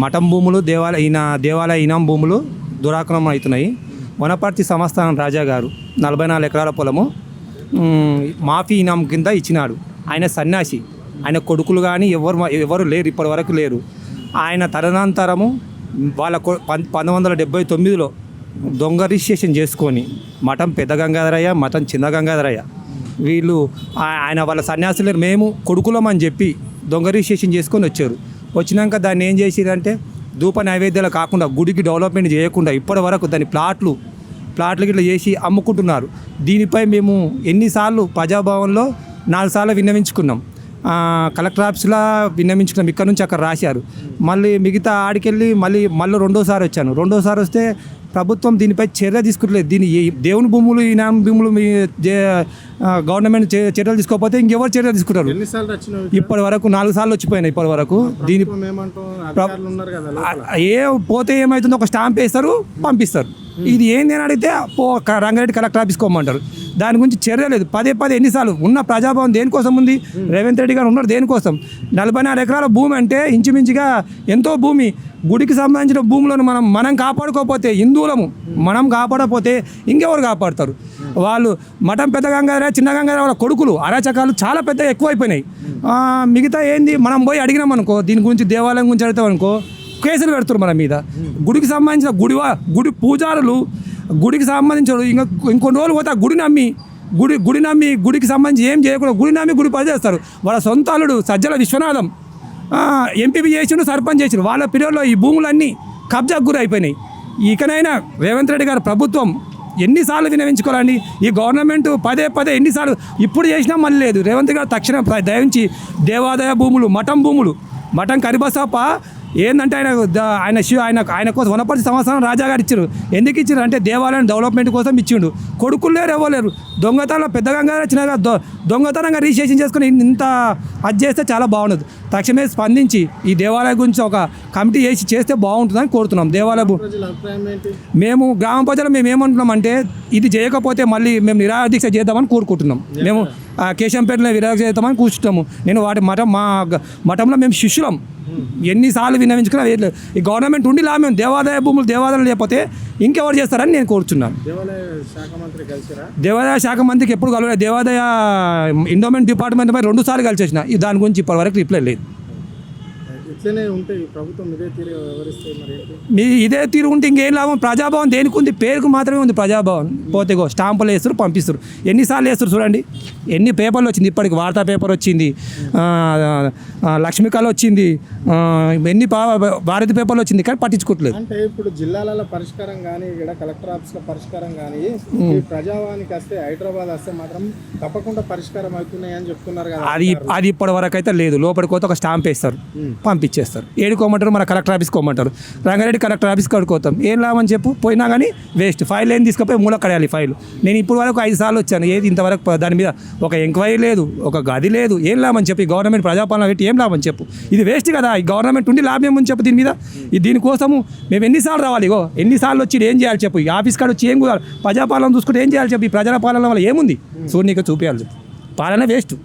మఠం భూములు దేవాలయ ఇనాం భూములు దురాక్రమణ అవుతున్నాయి. వనపర్తి సంస్థానం రాజా గారు 44 ఎకరాల పొలము మాఫీ ఇనాం కింద ఇచ్చినాడు. ఆయన సన్యాసి, ఆయన కొడుకులు కానీ ఎవరు లేరు, ఇప్పటి వరకు లేరు. ఆయన తదనంతరము వాళ్ళ 1979లో దొంగ రిజిస్ట్రేషన్ చేసుకొని మఠం పెద్ద గంగాధరయ్య, మఠం చిన్న గంగాధరయ్య వీళ్ళు ఆయన వాళ్ళ సన్యాసులు మేము కొడుకులం అని చెప్పి దొంగ రిజిస్ట్రేషన్ చేసుకొని వచ్చారు. వచ్చినాక దాన్ని ఏం చేసిరంటే ధూప నైవేద్యాలు కాకుండా గుడికి డెవలప్మెంట్ చేయకుండా ఇప్పటి వరకు దాని ప్లాట్లు ఇట్లా చేసి అమ్ముకుంటున్నారు. దీనిపై మేము ఎన్నిసార్లు ప్రజాభవన్లో 4 సార్లు విన్నవించుకున్నాం. కలెక్టర్ ఆఫీస్లో విన్నవించుకున్నాం, ఇక్కడ నుంచి అక్కడ రాశారు. మళ్ళీ మిగతా ఆడికెళ్ళి మళ్ళీ రెండోసారి వచ్చాను. రెండోసారి వస్తే ప్రభుత్వం దీనిపై చర్య తీసుకుంటలేదు. దేవుని భూములు ఈనాం భూములు గవర్నమెంట్ చర్యలు తీసుకోకపోతే ఇంకెవరు చర్యలు తీసుకుంటారు? ఇప్పటి వరకు 4 సార్లు వచ్చిపోయినాయి. ఇప్పటి వరకు దీని పోతే ఏమవుతుందో ఒక స్టాంప్ వేస్తారు, పంపిస్తారు. ఇది ఏంది అని అడిగితే రంగారెడ్డి కలెక్టర్ ఆఫీస్కి పోమంటారు. దాని గురించి చర్య లేదు. పదే ఎన్నిసార్లు ఉన్న ప్రజాభవన్ దేనికోసం ఉంది? రేవంత్ రెడ్డి గారు ఉన్నారు దేనికోసం? 44 ఎకరాల భూమి అంటే ఇంచుమించుగా ఎంతో భూమి. గుడికి సంబంధించిన భూములను మనం కాపాడుకోకపోతే, హిందువులము మనం కాపాడకపోతే ఇంకెవరు కాపాడతారు? వాళ్ళు మఠం పెద్ద గంగాధర, చిన్న గంగాధర వాళ్ళ కొడుకులు అరాచకాలు చాలా ఎక్కువైపోయినాయి. మిగతా ఏంది, మనం పోయి అడిగినాం అనుకో, దీని గురించి దేవాలయం గురించి అడుగుతాం అనుకో, కేసులు పెడుతున్నారు మన మీద. గుడికి సంబంధించిన గుడి పూజారులు, గుడికి సంబంధించిన ఇంకొన్ని రోజులు పోతే గుడి నమ్మి గుడికి సంబంధించి ఏం చేయకుండా గుడి నమ్మి గుడి పని చేస్తారు. వాళ్ళ సొంత అల్లుడు సజ్జల విశ్వనాథం ఎంపీపీ చేసిండు, సర్పంచ్ చేసిండు. వాళ్ళ పీరియడ్లో ఈ భూములన్నీ కబ్జాకు గురి అయిపోయినాయి. ఇకనైనా రేవంత్ రెడ్డి గారు ప్రభుత్వం ఎన్నిసార్లు వినవించుకోవాలండి? ఈ గవర్నమెంట్ పదే ఎన్నిసార్లు ఇప్పుడు చేసినా మళ్ళీ లేదు. రేవంత్ గారు తక్షణం దయించి దేవాదాయ భూములు, మఠం కరిబసప్ప ఏంటంటే ఆయన కోసం వనపర్తి సంవత్సరం రాజా గారు ఇచ్చారు. ఎందుకు ఇచ్చారు అంటే దేవాలయం డెవలప్మెంట్ కోసం ఇచ్చిండు. కొడుకులు లేరు, ఇవ్వలేరు. దొంగతనం పెద్ద గంగాధర, చిన్నగా దొంగతనంగా రిజిస్ట్రేషన్ చేసుకుని ఇంత అది చేస్తే చాలా బాగుండదు. తక్షణమే స్పందించి ఈ దేవాలయం గురించి ఒక కమిటీ చేస్తే బాగుంటుందని కోరుతున్నాం. మేము గ్రామ ప్రజలు మేము ఏమంటున్నామంటే ఇది చేయకపోతే మళ్ళీ మేము నిరాహార దీక్ష చేద్దామని కోరుకుంటున్నాం. మేము కేశంపేటలో నిరాహార చేద్దామని కూర్చుంటాము. నేను మా మఠంలో మేము శిష్యులం. ఎన్నిసార్లు విన్నవించుకున్నా వేయట్లేదు. ఈ గవర్నమెంట్ ఉండి మేము దేవాదాయ భూములు దేవాదాయాలు లేకపోతే ఇంకెవరు చేస్తారని నేను కోరుచున్నాను. దేవాదాయ శాఖ మంత్రికి ఎప్పుడు కలవలేదు. దేవాదాయ ఎండోమెంట్ డిపార్ట్మెంట్ పై 2 సార్లు కలిసేసిన. దాని గురించి ఇప్పటి వరకు రిప్లై లేదు. ఇదే తీరు ఉంటే ఇంకేం లాభం? ప్రజాభవన్ దేనికి ఉంది? పేరుకు మాత్రమే ఉంది ప్రజాభవన్. పోతే స్టాంపులు వేస్తారు, పంపిస్తారు. ఎన్నిసార్లు వేస్తారు చూడండి. ఎన్ని పేపర్లు వచ్చింది ఇప్పటికి. వార్తా పేపర్ వచ్చింది, లక్ష్మీకళ వచ్చింది, ఎన్ని భారతి పేపర్లు వచ్చింది, కానీ పట్టించుకోవట్లేదు. అంటే ఇప్పుడు జిల్లాల పరిష్కారం కానీ ఇక్కడ కలెక్టర్ ఆఫీస్లో పరిష్కారం కానీ ప్రజాభవన్కి వస్తే, హైదరాబాద్ వస్తే మాత్రం తప్పకుండా పరిష్కారం అవుతున్నాయి అని చెప్తున్నారు కదా. అది ఇప్పటి వరకు అయితే లేదు. లోపలికి పోతే ఒక స్టాంప్ వేస్తారు, పంపించేస్తారు. ఏడుకోమంటారు, మన కలెక్టర్ ఆఫీస్కి పోమంటారు. రంగారెడ్డి కలెక్టర్ ఆఫీస్కి కడుకోతాం. ఏం లాభం చెప్పు? పోయినా కానీ వేస్ట్. ఫైల్ ఏం తీసుకుపోయి మూల కడాలి ఫైల్. నేను ఇప్పుడు వరకు 5 సార్లు వచ్చాను. ఏది ఇంతవరకు దాని మీద ఒక ఎంక్వైరీ లేదు, ఒక గది లేదు. ఏం లాభం చెప్పి? గవర్నమెంట్ ప్రజాపాలన పెట్టి ఏం లాభం చెప్పు? ఇది వేస్ట్ కదా. ఈ గవర్నమెంట్ ఉండి లాభం ఏమని చెప్పు దీని మీద? దీనికోసము మేము ఎన్నిసార్లు రావాలి? ఎన్నిసార్లు వచ్చి ఏం చేయాలి చెప్పు? ఈ ఆఫీస్ కాడ వచ్చి ఏం ప్రజాపాలన చూసుకుంటే ఏం చేయాలి చెప్పు? ఈ ప్రజల పాలన వల్ల ఏముంది? సూర్యునిక చూపించాలి చెప్పు. పాలన వేస్ట్.